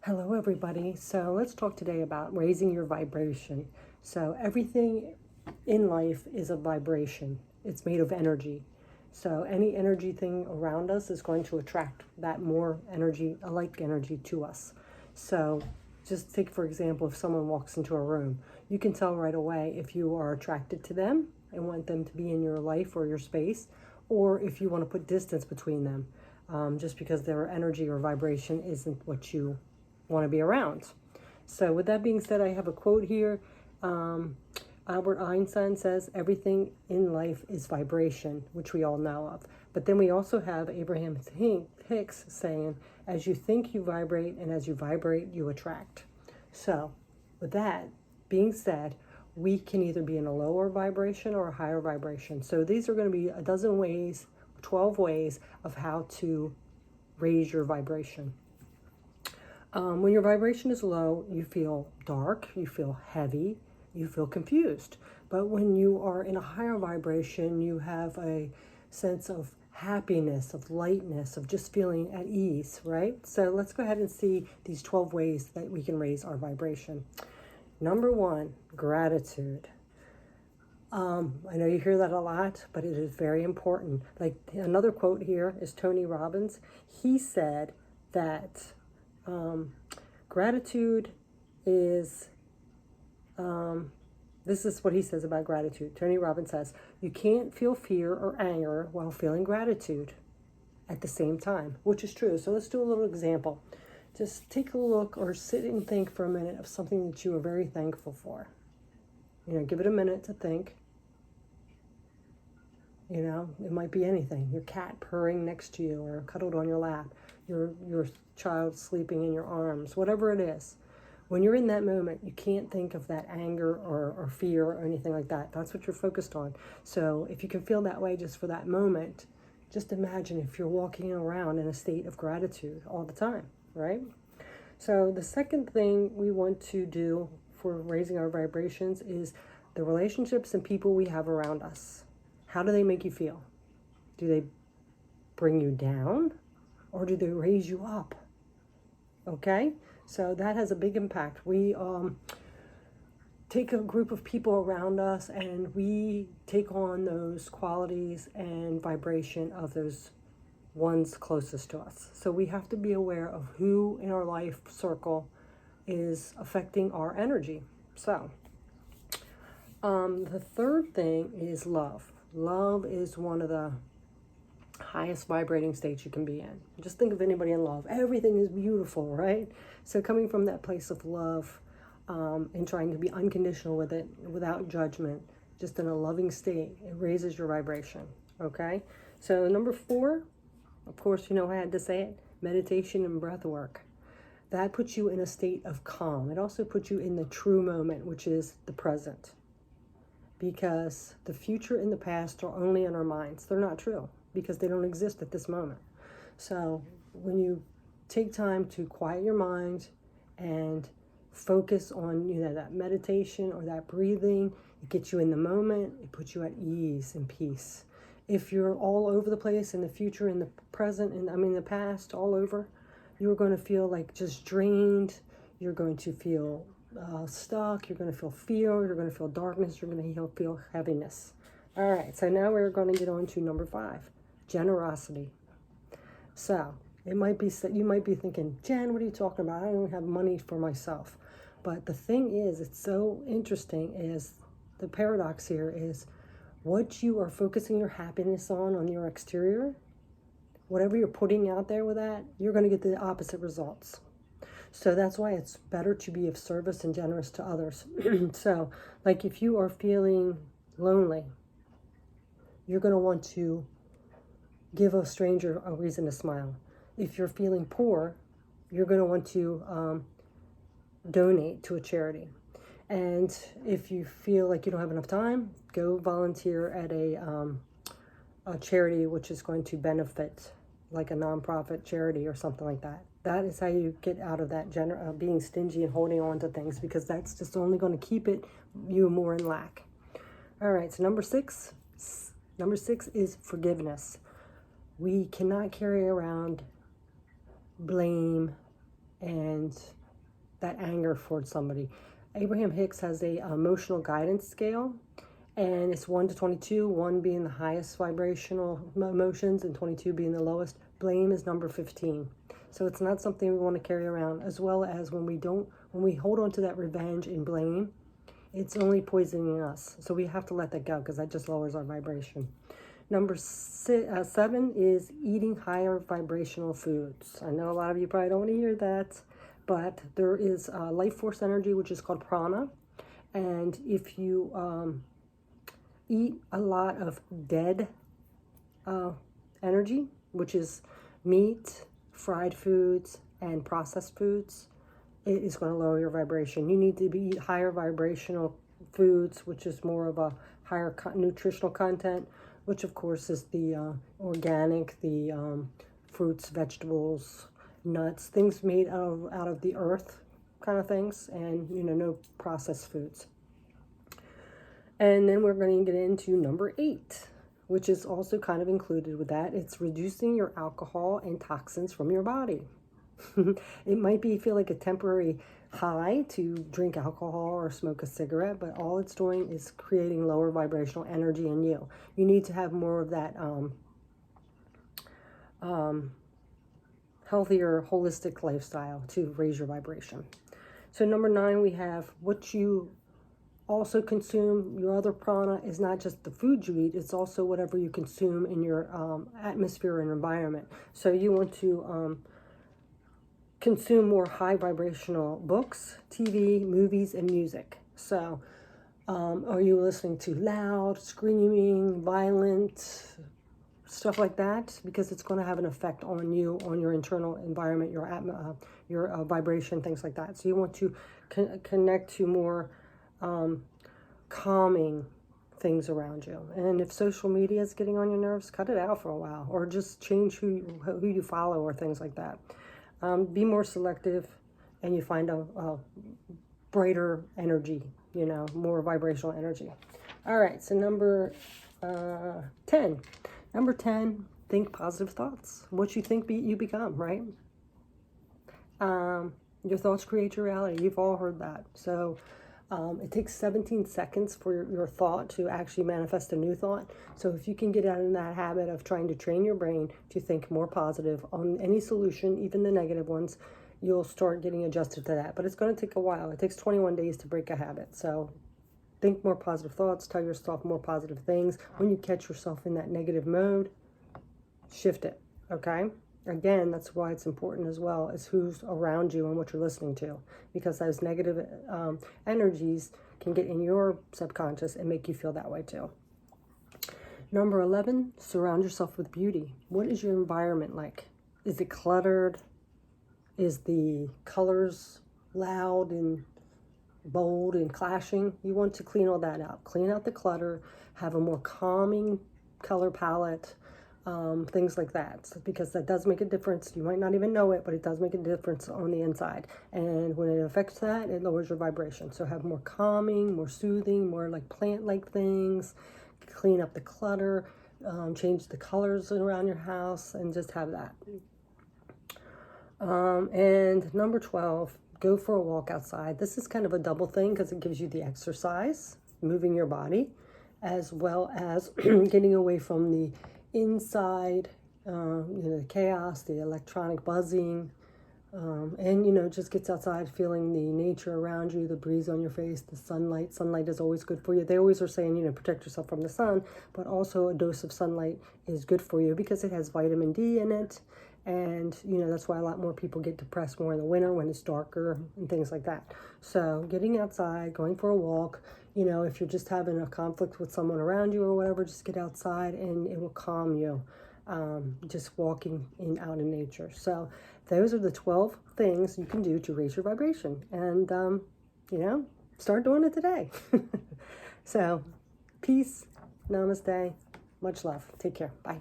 Hello, everybody. So let's talk today about raising your vibration. So everything in life is a vibration. It's made of energy. So any energy thing around us is going to attract that more energy, a like energy to us. So just take, for example, if someone walks into a room, you can tell right away if you are attracted to them and want them to be in your life or your space, or if you want to put distance between them, just because their energy or vibration isn't what you want to be around. So with that being said, I have a quote here. Albert Einstein says everything in life is vibration, which we all know of. But then we also have Abraham Hicks saying, as you think, you vibrate, and as you vibrate, you attract. So with that being said, we can either be in a lower vibration or a higher vibration. So these are going to be a dozen ways, 12 ways of how to raise your vibration. When your vibration is low, you feel dark, you feel heavy, you feel confused. But when you are in a higher vibration, you have a sense of happiness, of lightness, of just feeling at ease, right? So let's go ahead and see these 12 ways that we can raise our vibration. Number 1, gratitude. I know you hear that a lot, but it is very important. Like another quote here is Tony Robbins. He said that gratitude is, this is what he says about gratitude. Tony Robbins says, you can't feel fear or anger while feeling gratitude at the same time, which is true. So let's do a little example. Just take a look or sit and think for a minute of something that you are very thankful for. Give it a minute to think. It might be anything. Your cat purring next to you or cuddled on your lap, your child sleeping in your arms, whatever it is. When you're in that moment, you can't think of that anger or fear or anything like that. That's what you're focused on. So if you can feel that way just for that moment, just imagine if you're walking around in a state of gratitude all the time, right? So the second thing we want to do for raising our vibrations is the relationships and people we have around us. How do they make you feel? Do they bring you down or do they raise you up? Okay, so that has a big impact. We take a group of people around us and we take on those qualities and vibration of those ones closest to us. So we have to be aware of who in our life circle is affecting our energy. So the third thing is love. Love is one of the highest vibrating states you can be in. Just think of anybody in love. Everything is beautiful, right? So coming from that place of love and trying to be unconditional with it, without judgment, just in a loving state, it raises your vibration, okay? So number 4, of course, I had to say it, meditation and breath work. That puts you in a state of calm. It also puts you in the true moment, which is the present. Because the future and the past are only in our minds. They're not true because they don't exist at this moment. So when you take time to quiet your mind and focus on that meditation or that breathing, it gets you in the moment, it puts you at ease and peace. If you're all over the place in the future, in the present, and the past, all over, you're going to feel like just drained. You're going to feel stuck. You're going to feel fear. You're going to feel darkness. You're going to feel heaviness. All right, so now we're going to get on to number 5, generosity. So you might be thinking, Jen, what are you talking about? I don't have money for myself. But the thing is, it's so interesting, is the paradox here is what you are focusing your happiness on your exterior, whatever you're putting out there with that, you're going to get the opposite results. So that's why it's better to be of service and generous to others. So like if you are feeling lonely, you're going to want to give a stranger a reason to smile. If you're feeling poor, you're going to want to donate to a charity. And if you feel like you don't have enough time, go volunteer at a charity which is going to benefit, like a nonprofit charity or something like that. That is how you get out of that being stingy and holding on to things, because that's just only going to keep you more in lack. All right, so number 6 is forgiveness. We cannot carry around blame, and that anger towards somebody. Abraham Hicks has a emotional guidance scale, and it's 1 to 22, 1 being the highest vibrational emotions and 22 being the lowest. Blame is number 15. So it's not something we want to carry around, as well as when we hold on to that revenge and blame, it's only poisoning us. So we have to let that go, because that just lowers our vibration. Number 7 is eating higher vibrational foods. I know a lot of you probably don't want to hear that, but there is life force energy, which is called prana. And if you eat a lot of dead energy, which is meat, fried foods, and processed foods, it is going to lower your vibration. You need to eat higher vibrational foods, which is more of a higher nutritional content, which of course is the organic, the fruits, vegetables, nuts, things made out of the earth kind of things, and no processed foods. And then we're going to get into number 8, which is also kind of included with that. It's reducing your alcohol and toxins from your body. It might feel like a temporary high to drink alcohol or smoke a cigarette, but all it's doing is creating lower vibrational energy in you. You need to have more of that healthier, holistic lifestyle to raise your vibration. So number 9, we have what you also consume. Your other prana is not just the food you eat, it's also whatever you consume in your atmosphere and environment. So you want to consume more high vibrational books, TV, movies, and music. So are you listening to loud, screaming, violent stuff like that? Because it's going to have an effect on you, on your internal environment, your vibration, things like that. So you want to connect to more calming things around you. And if social media is getting on your nerves, cut it out for a while, or just change who you follow or things like that. Be more selective, and you find a brighter energy, more vibrational energy. All right, so number 10. Number 10, think positive thoughts. What you think, you become, right? Your thoughts create your reality. You've all heard that. So it takes 17 seconds for your thought to actually manifest a new thought. So if you can get out of that habit of trying to train your brain to think more positive on any solution, even the negative ones, you'll start getting adjusted to that. But it's going to take a while. It takes 21 days to break a habit. So think more positive thoughts. Tell yourself more positive things. When you catch yourself in that negative mode, shift it, okay? Again, that's why it's important as well, is who's around you and what you're listening to, because those negative energies can get in your subconscious and make you feel that way too. Number 11, surround yourself with beauty. What is your environment like? Is it cluttered? Is the colors loud and bold and clashing? You want to clean all that out. Clean out the clutter, have a more calming color palette, things like that, because that does make a difference. You might not even know it, but it does make a difference on the inside. And when it affects that, it lowers your vibration. So have more calming, more soothing, more like plant-like things. Clean up the clutter, change the colors around your house, and just have that. And number 12, go for a walk outside. This is kind of a double thing because it gives you the exercise, moving your body, as well as getting away from the inside, the chaos, the electronic buzzing, and just gets outside, feeling the nature around you, the breeze on your face, the sunlight. Sunlight is always good for you. They always are saying, protect yourself from the sun, but also a dose of sunlight is good for you because it has vitamin D in it. And, that's why a lot more people get depressed more in the winter when it's darker and things like that. So getting outside, going for a walk, if you're just having a conflict with someone around you or whatever, just get outside and it will calm you. Just walking out in nature. So those are the 12 things you can do to raise your vibration. And, start doing it today. So peace, namaste, much love. Take care. Bye.